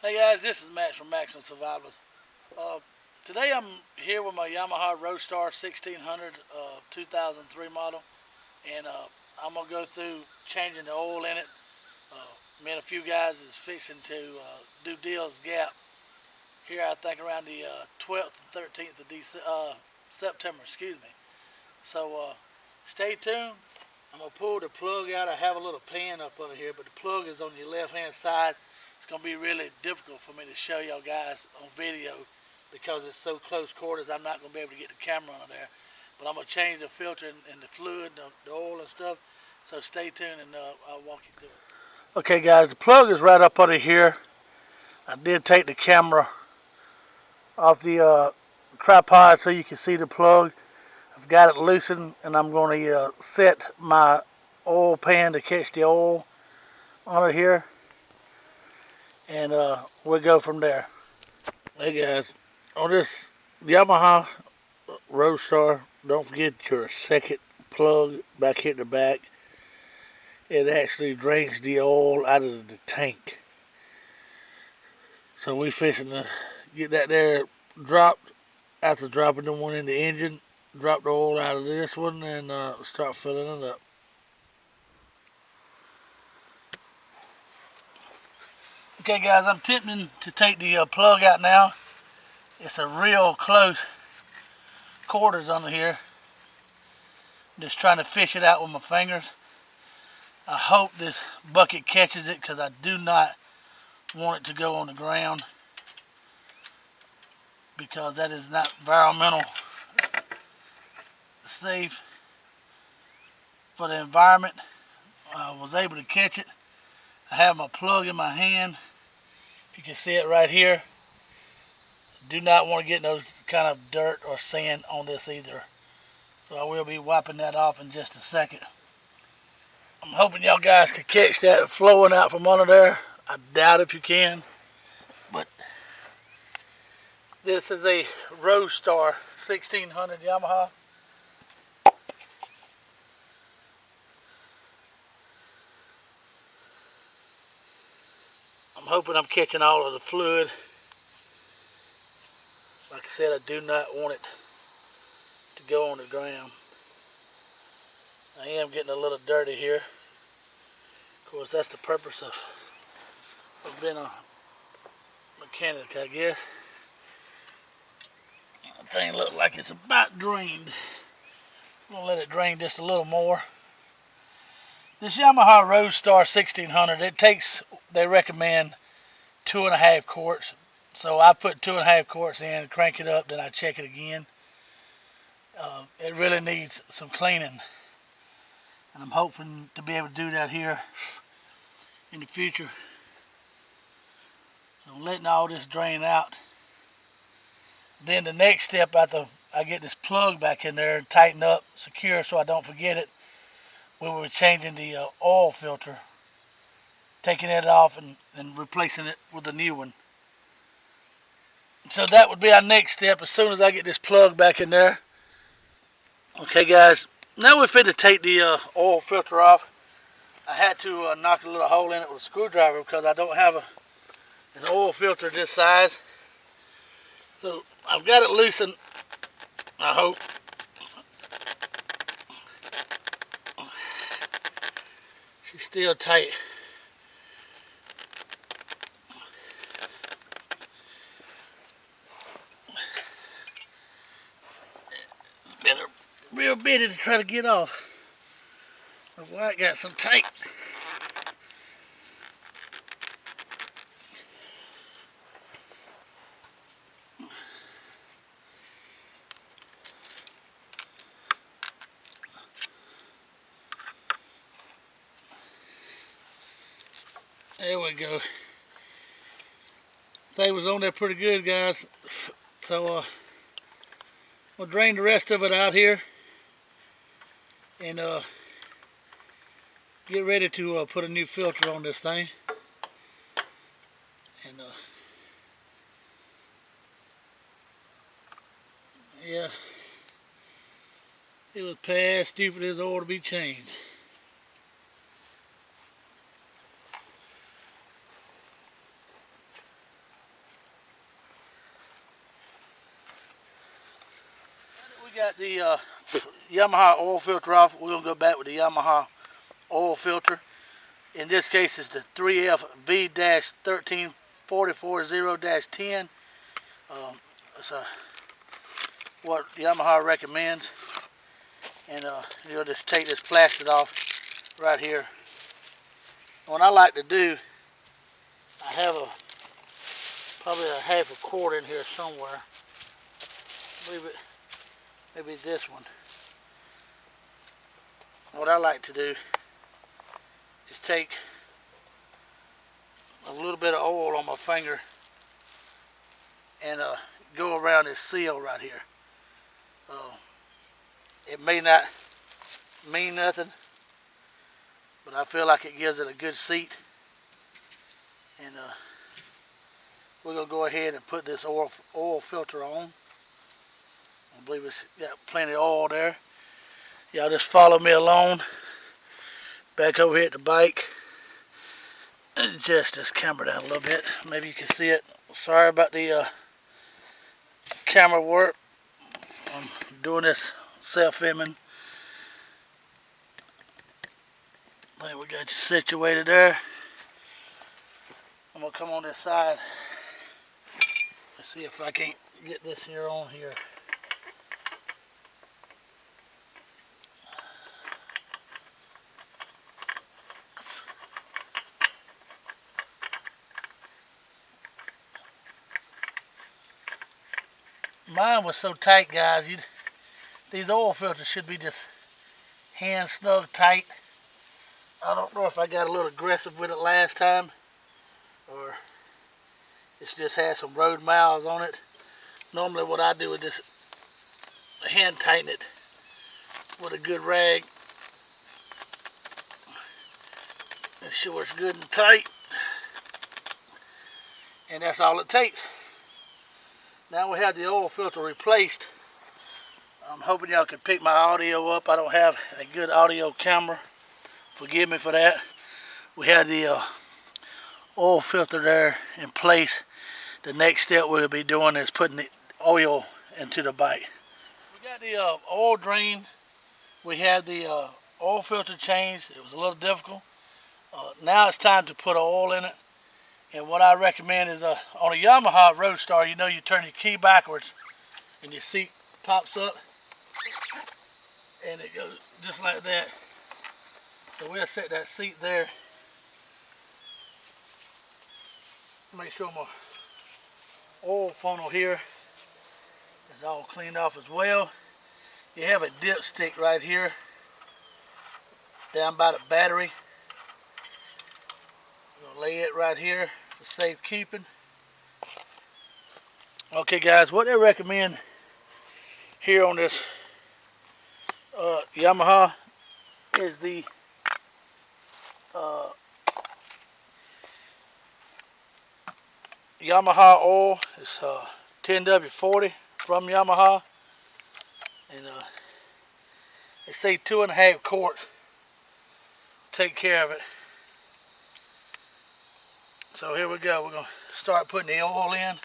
Hey guys, this is Matt from Maximum Survivalist. Today I'm here with my Yamaha Roadstar 1600 2003 model, and I'm gonna go through changing the oil in it. Me and a few guys is fixing to do Deal's Gap here. I think around the 12th and 13th of September. Excuse me. So stay tuned. I'm gonna pull the plug out. I have a little pan up under here, but the plug is on your left-hand side. It's gonna be really difficult for me to show y'all guys on video because it's so close quarters. I'm not gonna be able to get the camera under there. But I'm gonna change the filter and the fluid, the oil and stuff. So stay tuned and I'll walk you through it. Okay guys, the plug is right up under here. I did take the camera off the tripod so you can see the plug. I've got it loosened and I'm going to set my oil pan to catch the oil under here, and we'll go from there. Hey guys, on this Yamaha Roadstar, don't forget your second plug back here in the back. It actually drains the oil out of the tank. So we fixing to get that there dropped. After dropping the one in the engine, drop the oil out of this one and start filling it up. Okay guys, I'm attempting to take the plug out now. It's a real close quarters under here. I'm just trying to fish it out with my fingers. I hope this bucket catches it because I do not want it to go on the ground, because that is not environmental safe for the environment. I was able to catch it. I have my plug in my hand. If you can see it right here. Do not want to get no kind of dirt or sand on this either. So I will be wiping that off in just a second. I'm hoping y'all guys can catch that flowing out from under there. I doubt if you can. But this is a Roadstar 1600 Yamaha. I'm hoping I'm catching all of the fluid. Like I said, I do not want it to go on the ground. I am getting a little dirty here. Of course, that's the purpose of being a mechanic, I guess. The thing looks like it's about drained. I'm gonna let it drain just a little more. This Yamaha Roadstar 1600, it takes, they recommend 2.5 quarts. So I put 2.5 quarts in, crank it up, then I check it again. It really needs some cleaning. And I'm hoping to be able to do that here in the future. So I'm letting all this drain out. Then the next step, after I get this plug back in there and tighten up, secure so I don't forget it, we were changing the oil filter, taking it off and replacing it with a new one. So that would be our next step as soon as I get this plug back in there. Okay guys, now we're fit to take the oil filter off. I had to knock a little hole in it with a screwdriver because I don't have an oil filter this size. So I've got it loosened, I hope. She's still tight. It's been a real bitty to try to get off. The white got some tight. There we go. They was on there pretty good, guys. So we'll drain the rest of it out here and get ready to put a new filter on this thing. And yeah, it was past due for this oil to be changed. We got the Yamaha oil filter off. We're going to go back with the Yamaha oil filter. In this case, it's the 3F V-13440-10. That's what Yamaha recommends. And you'll just take this plastic off right here. What I like to do, I have probably a half a quart in here somewhere. Maybe this one. What I like to do is take a little bit of oil on my finger and go around this seal right here. It may not mean nothing, but I feel like it gives it a good seat. And we're going to go ahead and put this oil filter on. I believe it's got plenty of oil there. Y'all just follow me along. Back over here at the bike. Adjust this camera down a little bit. Maybe you can see it. Sorry about the camera work. I'm doing this self-filming. I think we got you situated there. I'm going to come on this side. Let's see if I can't get this here on here. Mine was so tight, guys. These oil filters should be just hand snug tight. I don't know if I got a little aggressive with it last time, or it's just had some road miles on it. Normally what I do is just hand tighten it with a good rag. Make sure it's good and tight. And that's all it takes. Now we have the oil filter replaced. I'm hoping y'all can pick my audio up. I don't have a good audio camera. Forgive me for that. We had the oil filter there in place. The next step we'll be doing is putting the oil into the bike. We got the oil drain. We had the oil filter changed. It was a little difficult. Now it's time to put oil in it. And what I recommend is on a Yamaha Roadstar, you know, you turn your key backwards and your seat pops up and it goes just like that. So we'll set that seat there. Make sure my oil funnel here is all cleaned off as well. You have a dipstick right here down by the battery. I'm gonna lay it right here for safekeeping. Okay guys, what they recommend here on this Yamaha is the Yamaha oil. It's 10W40 from Yamaha, and they say 2.5 quarts take care of it. So here we go. We're going to start putting the oil in.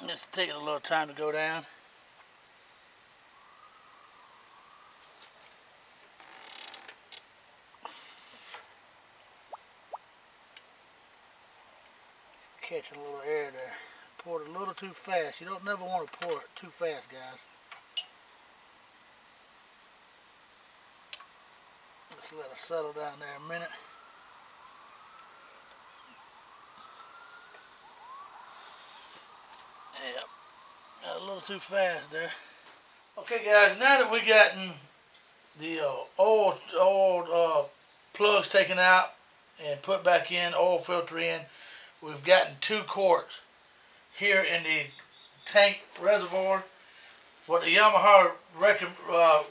It's taking a little time to go down. Catching a little air there. Poured it a little too fast. You don't never want to pour it too fast, guys. Let's let it settle down there a minute. Yep, got a little too fast there. Okay guys, now that we gotten the old plugs taken out and put back in, oil filter in, we've gotten 2 quarts here in the tank reservoir. What the Yamaha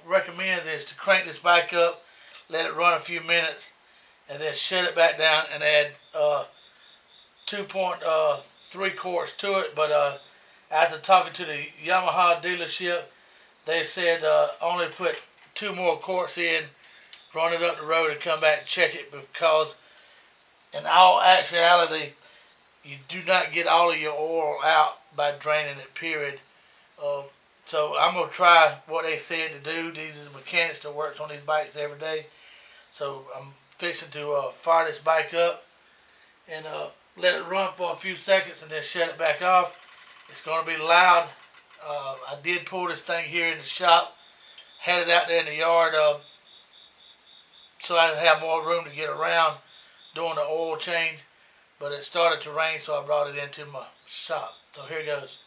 recommends is to crank this back up let it run a few minutes, and then shut it back down and add 2.3 quarts to it. But after talking to the Yamaha dealership, they said only put 2 more quarts in, run it up the road, and come back and check it, because in all actuality, you do not get all of your oil out by draining it, period. So I'm going to try what they said to do. These are the mechanics that works on these bikes every day. So I'm fixing to fire this bike up and let it run for a few seconds and then shut it back off. It's going to be loud. I did pull this thing here in the shop, had it out there in the yard so I have more room to get around doing the oil change. But it started to rain, so I brought it into my shop. So here goes.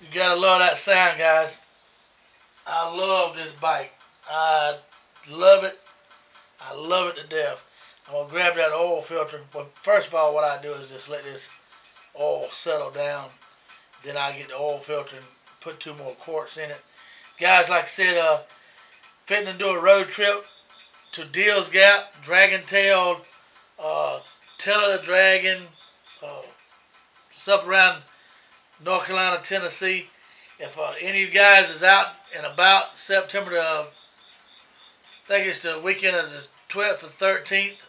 You gotta love that sound, guys. I love this bike. I love it. I love it to death. I'm gonna grab that oil filter. But first of all, what I do is just let this oil settle down. Then I get the oil filter and put 2 more quarts in it. Guys, like I said, fitting to do a road trip to Deals Gap, Dragon Tail, Tail of the Dragon, just up around North Carolina, Tennessee. If any of you guys is out and about September I think it's the weekend of the 12th or 13th,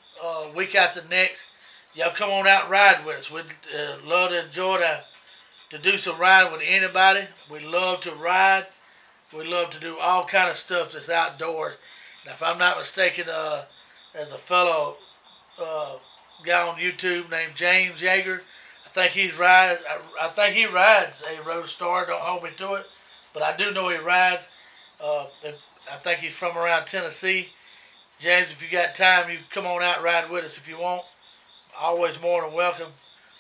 week after next, y'all come on out and ride with us. We'd love to enjoy to do some riding with anybody. We love to ride. We love to do all kind of stuff that's outdoors. Now, if I'm not mistaken, there's a fellow guy on YouTube named James Yeager. I think he rides a Roadstar. Don't hold me to it, but I do know he rides. I think he's from around Tennessee. James, if you got time, you come on out and ride with us if you want. Always more than welcome.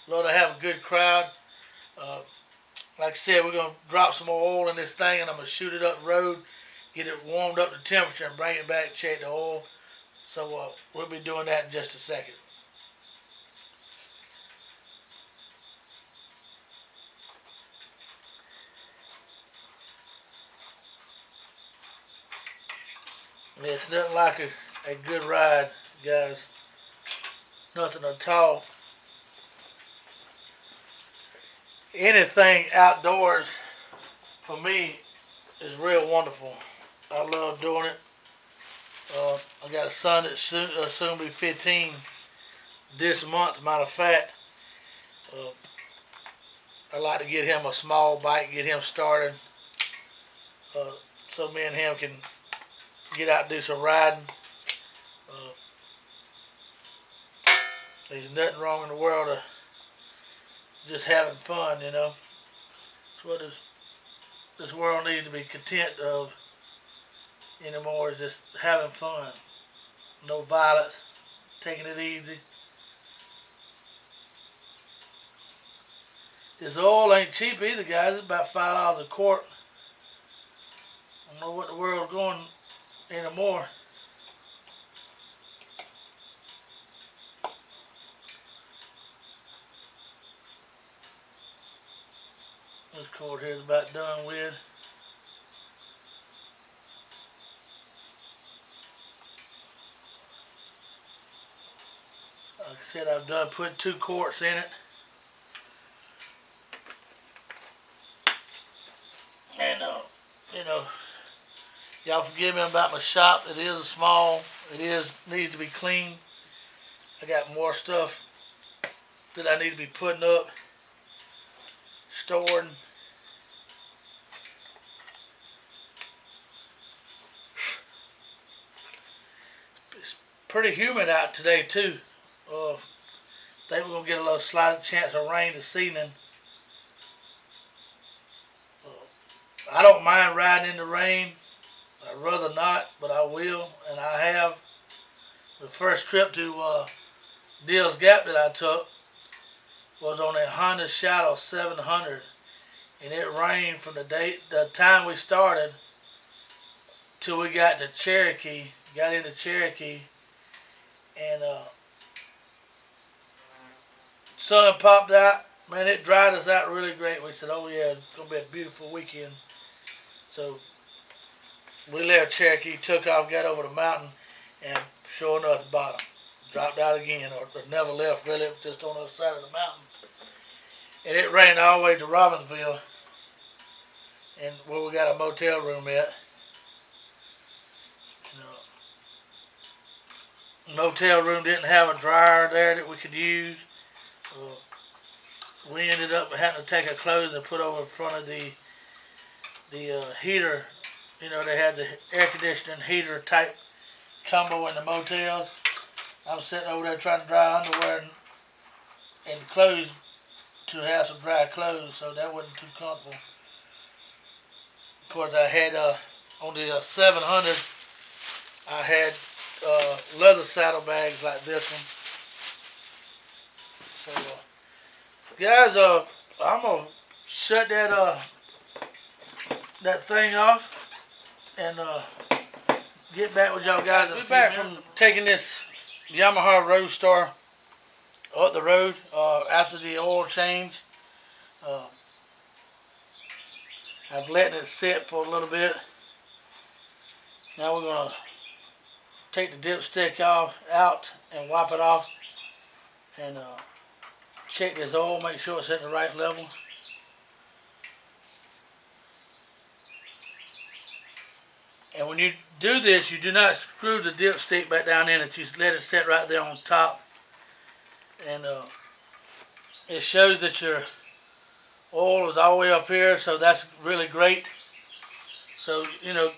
Love to have a good crowd. Like I said, we're going to drop some more oil in this thing, and I'm going to shoot it up the road, get it warmed up to temperature, and bring it back and check the oil. So we'll be doing that in just a second. It's nothing like a good ride, guys. Nothing at all. Anything outdoors, for me, is real wonderful. I love doing it. I got a son that's soon be 15 this month. Matter of fact, I like to get him a small bike, get him started, so me and him can get out and do some riding. There's nothing wrong in the world of just having fun, you know. That's what this world needs to be content of anymore, is just having fun. No violence, taking it easy. This oil ain't cheap either, guys. It's about $5 a quart. I don't know what the world's going anymore. This cord here is about done with. Like I said, I've done put 2 quarts in it. And, you know, Y'all forgive me about my shop. It is small. Needs to be clean. I got more stuff that I need to be putting up, storing. It's pretty humid out today too. I think we're gonna get a little slight chance of rain this evening. I don't mind riding in the rain. I'd rather not, but I will, and I have. The first trip to Deals Gap that I took was on a Honda Shadow 700, and it rained from the time we started till we got into Cherokee, and sun popped out. Man, it dried us out really great. We said, oh yeah, it's gonna be a beautiful weekend. So we left Cherokee, took off, got over the mountain, and sure enough, the bottom dropped out again, or never left really. It was just on the other side of the mountain. And it rained all the way to Robbinsville, and where we got a motel room at. Motel room didn't have a dryer there that we could use. We ended up having to take our clothes and put over in front of the heater. You know, they had the air conditioning heater type combo in the motels. I was sitting over there trying to dry underwear and clothes to have some dry clothes, so that wasn't too comfortable. Of course, I had on the 700, I had leather saddlebags like this one. So, guys, I'm gonna shut that thing off and get back with y'all guys. We're back from taking this Yamaha Roadstar up the road after the oil change. I've let it sit for a little bit. Now we're gonna take the dipstick out and wipe it off, and check this oil, make sure it's at the right level. And when you do this, you do not screw the dipstick back down in it. You let it sit right there on top, and it shows that your oil is all the way up here, so that's really great. So, you know,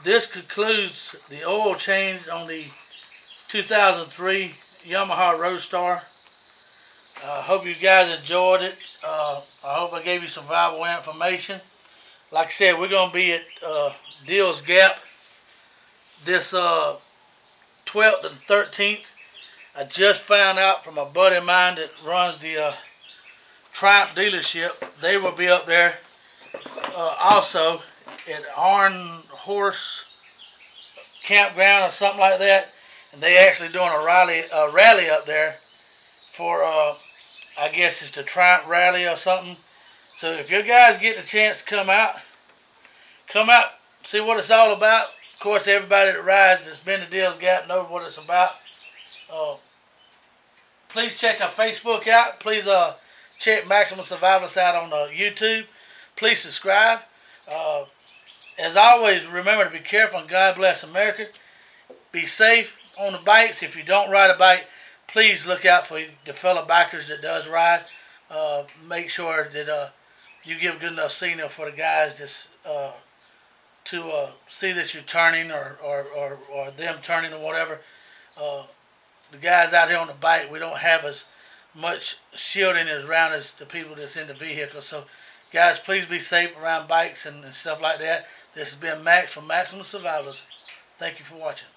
this concludes the oil change on the 2003 Yamaha Roadstar. I hope you guys enjoyed it. I hope I gave you some valuable information. Like I said, we're going to be at Deals Gap this 12th and 13th. I just found out from a buddy of mine that runs the Triumph dealership. They will be up there also at Arn Horse Campground or something like that. And they actually doing a rally up there for I guess it's the Triumph rally or something. So if you guys get the chance to come out, see what it's all about. Of course, everybody that rides that's been to Deals Gap knows what it's about. Please check our Facebook out. Please check Maximum Survivalist out on YouTube. Please subscribe. As always, remember to be careful and God bless America. Be safe on the bikes. If you don't ride a bike, please look out for the fellow bikers that does ride. Make sure that you give good enough signal for the guys to see that you're turning or them turning or whatever. The guys out here on the bike, we don't have as much shielding around as the people that's in the vehicle. So, guys, please be safe around bikes and stuff like that. This has been Max from Maximum Survivalist. Thank you for watching.